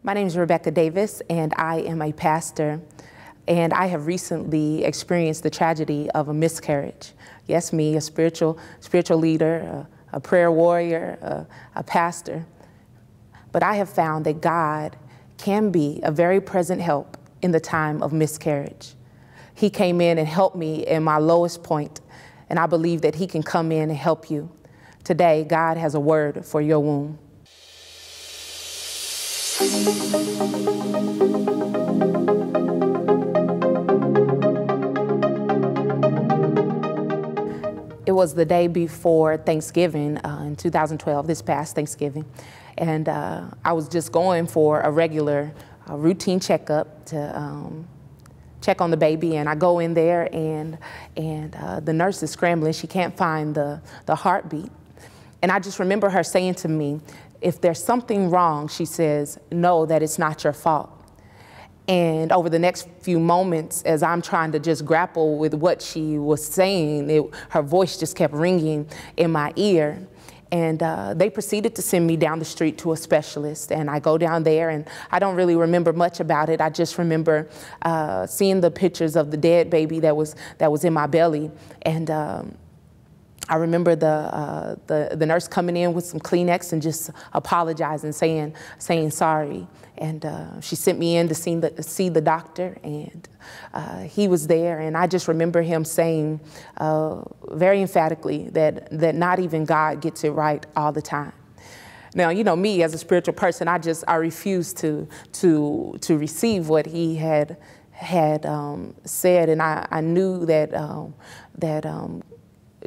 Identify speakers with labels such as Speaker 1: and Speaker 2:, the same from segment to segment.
Speaker 1: My name is Rebecca Davis, and I am a pastor, and I have recently experienced the tragedy of a miscarriage. Yes, me, a spiritual leader, a prayer warrior, a pastor. But I have found that God can be a very present help in the time of miscarriage. He came in and helped me in my lowest point, and I believe that He can come in and help you. Today, God has a word for your womb. It was the day before Thanksgiving in 2012, this past Thanksgiving, and I was just going for a regular routine checkup to check on the baby, and I go in there and the nurse is scrambling. She can't find the heartbeat. And I just remember her saying to me, if there's something wrong, she says, know that it's not your fault. And over the next few moments, as I'm trying to just grapple with what she was saying, her voice just kept ringing in my ear. And they proceeded to send me down the street to a specialist. And I go down there, and I don't really remember much about it. I just remember seeing the pictures of the dead baby that was in my belly. And I remember the nurse coming in with some Kleenex and just apologizing, saying sorry. And she sent me in to see the doctor, and he was there. And I just remember him saying very emphatically that not even God gets it right all the time. Now, you know, me as a spiritual person, I refused to receive what he had said, and I knew that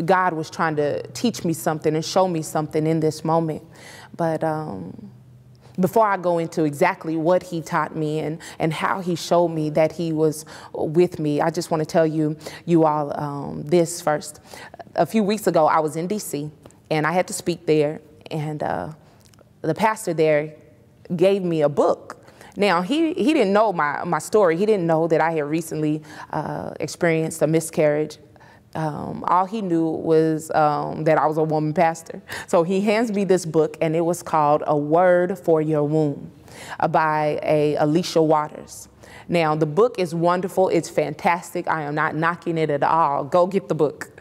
Speaker 1: God was trying to teach me something and show me something in this moment. But before I go into exactly what he taught me and how he showed me that he was with me, I just want to tell you all this first. A few weeks ago, I was in D.C., and I had to speak there, and the pastor there gave me a book. Now, he didn't know my story. He didn't know that I had recently experienced a miscarriage. All he knew was that I was a woman pastor. So he hands me this book, and it was called A Word for Your Womb by Alicia Waters. Now, the book is wonderful. It's fantastic. I am not knocking it at all. Go get the book.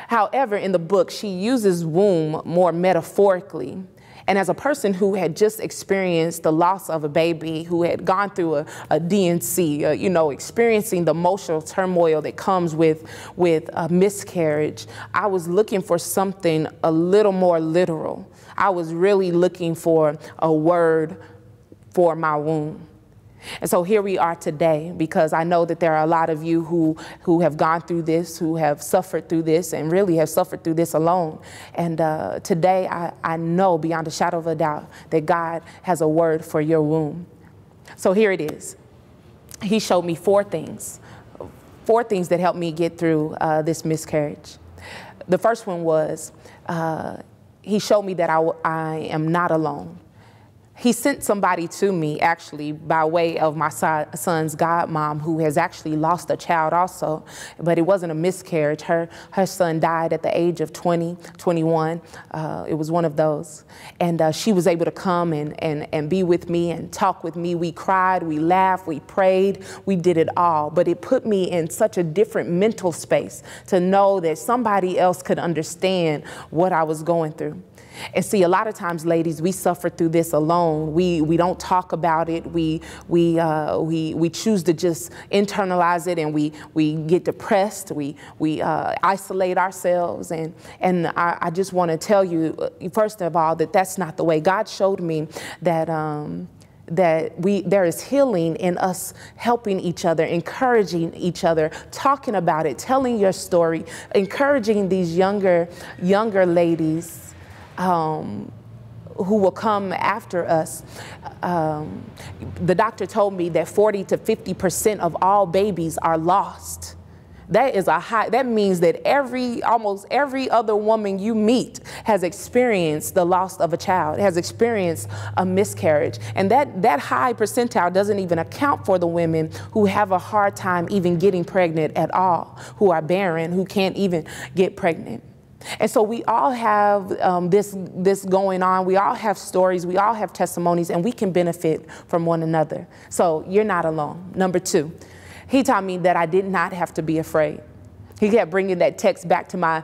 Speaker 1: However, in the book, she uses womb more metaphorically. And as a person who had just experienced the loss of a baby, who had gone through a D&C, you know, experiencing the emotional turmoil that comes with a miscarriage, I was looking for something a little more literal. I was really looking for a word for my womb. And so here we are today, because I know that there are a lot of you who have gone through this, who have suffered through this, and really have suffered through this alone. And today I know beyond a shadow of a doubt that God has a word for your womb. So here it is. He showed me four things that helped me get through this miscarriage. The first one was he showed me that I am not alone. He sent somebody to me, actually, by way of my son's godmom, who has actually lost a child also, but it wasn't a miscarriage. Her son died at the age of 21. It was one of those. And she was able to come and be with me and talk with me. We cried, we laughed, we prayed, we did it all. But it put me in such a different mental space to know that somebody else could understand what I was going through. And see, a lot of times, ladies, we suffer through this alone. We don't talk about it. We choose to just internalize it, and we get depressed. We isolate ourselves. And I just want to tell you, first of all, that that's not the way. God showed me that there is healing in us helping each other, encouraging each other, talking about it, telling your story, encouraging these younger ladies who will come after us. The doctor told me that 40 to 50% of all babies are lost. That is that means that almost every other woman you meet has experienced the loss of a child, has experienced a miscarriage. And that high percentile doesn't even account for the women who have a hard time even getting pregnant at all, who are barren, who can't even get pregnant. And so we all have this going on. We all have stories. We all have testimonies, and we can benefit from one another. So you're not alone. Number 2, he taught me that I did not have to be afraid. He kept bringing that text back to my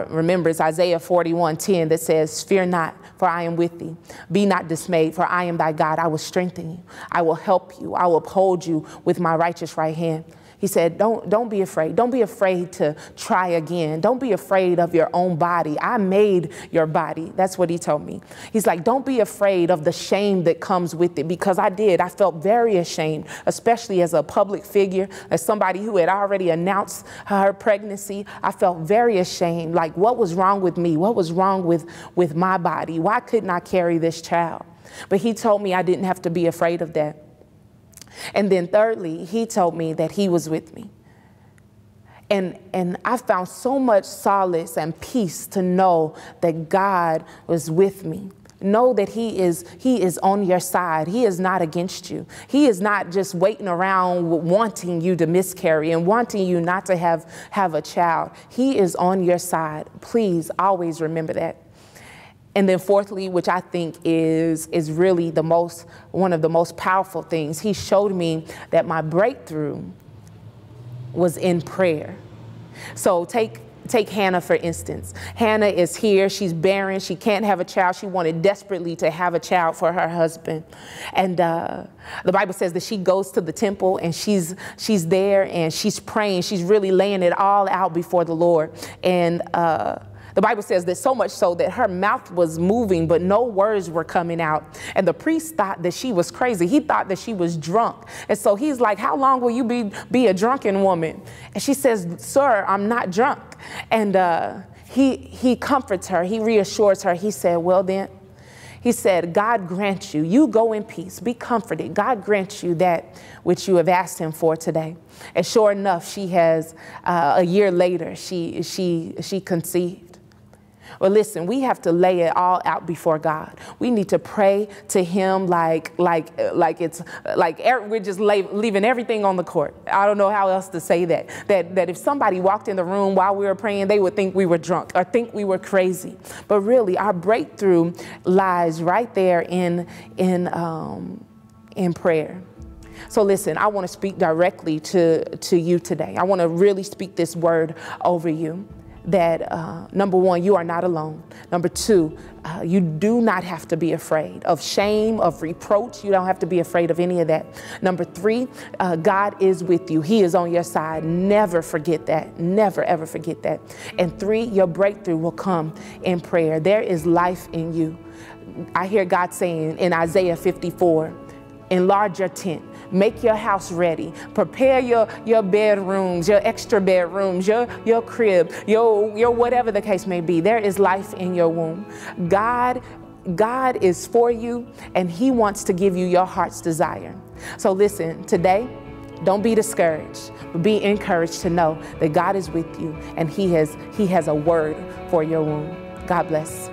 Speaker 1: remembrance, Isaiah 41:10, that says, "Fear not, for I am with thee. Be not dismayed, for I am thy God. I will strengthen you. I will help you. I will uphold you with my righteous right hand." He said, don't be afraid. Don't be afraid to try again. Don't be afraid of your own body. I made your body. That's what he told me. He's like, don't be afraid of the shame that comes with it, because I did. I felt very ashamed, especially as a public figure, as somebody who had already announced her pregnancy. I felt very ashamed. Like, what was wrong with me? What was wrong with my body? Why couldn't I carry this child? But he told me I didn't have to be afraid of that. And then thirdly, he told me that he was with me. And I found so much solace and peace to know that God was with me. Know that he is on your side. He is not against you. He is not just waiting around wanting you to miscarry and wanting you not to have a child. He is on your side. Please always remember that. And then fourthly, which I think is really one of the most powerful things, he showed me that my breakthrough was in prayer. So take Hannah, for instance. Hannah is here. She's barren. She can't have a child. She wanted desperately to have a child for her husband. And the Bible says that she goes to the temple and she's there and she's praying. She's really laying it all out before the Lord. And the Bible says that so much so that her mouth was moving, but no words were coming out. And the priest thought that she was crazy. He thought that she was drunk. And so he's like, how long will you be a drunken woman? And she says, sir, I'm not drunk. And he comforts her. He reassures her. He said, well then, he said, God grant you. You go in peace. Be comforted. God grants you that which you have asked him for today. And sure enough, she has, a year later, she conceived. Well, listen, we have to lay it all out before God. We need to pray to him like we're just leaving everything on the court. I don't know how else to say that. That if somebody walked in the room while we were praying, they would think we were drunk or think we were crazy. But really, our breakthrough lies right there in prayer. So listen, I want to speak directly to you today. I want to really speak this word over you. That number one, you are not alone. Number two, you do not have to be afraid of shame, of reproach. You don't have to be afraid of any of that. Number three, God is with you. He is on your side. Never forget that. Never, ever forget that. And three, your breakthrough will come in prayer. There is life in you. I hear God saying in Isaiah 54, enlarge your tent. Make your house ready. Prepare your bedrooms, your extra bedrooms, your crib, your whatever the case may be. There is life in your womb. God is for you, and he wants to give you your heart's desire. So listen, today, don't be discouraged, but be encouraged to know that God is with you, and he has a word for your womb. God bless.